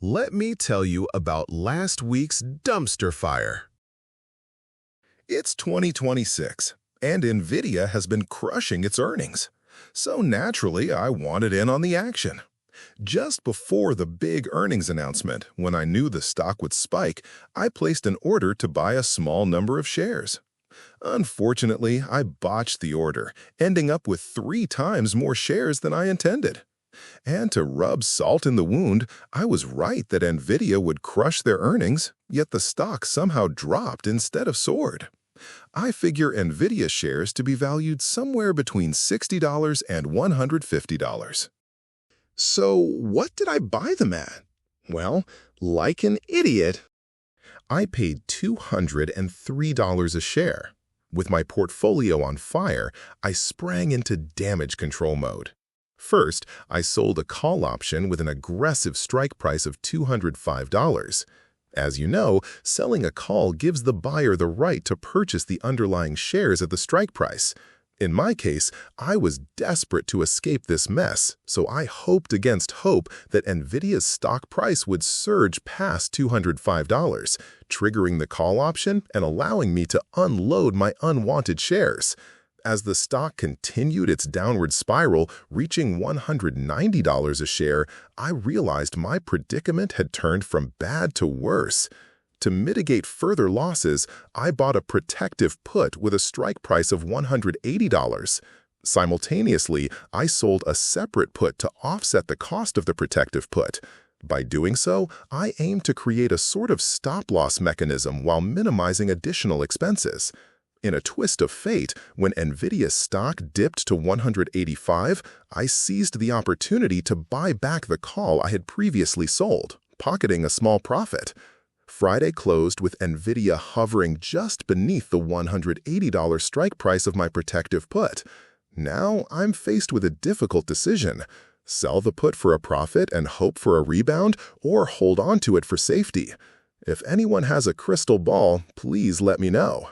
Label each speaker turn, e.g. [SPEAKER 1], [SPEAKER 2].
[SPEAKER 1] Let me tell you about last week's dumpster fire. It's 2026, and NVIDIA has been crushing its earnings. So naturally, I wanted in on the action. Just before the big earnings announcement, when I knew the stock would spike, I placed an order to buy a small number of shares. Unfortunately, I botched the order, ending up with 3 times more shares than I intended. And to rub salt in the wound, I was right that NVIDIA would crush their earnings, yet the stock somehow dropped instead of soared. I figure NVIDIA shares to be valued somewhere between $60 and $150. So what did I buy them at? Well, like an idiot, I paid $203 a share. With my portfolio on fire, I sprang into damage control mode. First, I sold a call option with an aggressive strike price of $205. As you know, selling a call gives the buyer the right to purchase the underlying shares at the strike price. In my case, I was desperate to escape this mess, so I hoped against hope that NVIDIA's stock price would surge past $205, triggering the call option and allowing me to unload my unwanted shares. As the stock continued its downward spiral, reaching $190 a share, I realized my predicament had turned from bad to worse. To mitigate further losses, I bought a protective put with a strike price of $180. Simultaneously, I sold a separate put to offset the cost of the protective put. By doing so, I aimed to create a sort of stop-loss mechanism while minimizing additional expenses. In a twist of fate, when NVIDIA's stock dipped to $185, I seized the opportunity to buy back the call I had previously sold, pocketing a small profit. Friday closed with NVIDIA hovering just beneath the $180 strike price of my protective put. Now I'm faced with a difficult decision: sell the put for a profit and hope for a rebound, or hold on to it for safety. If anyone has a crystal ball, please let me know.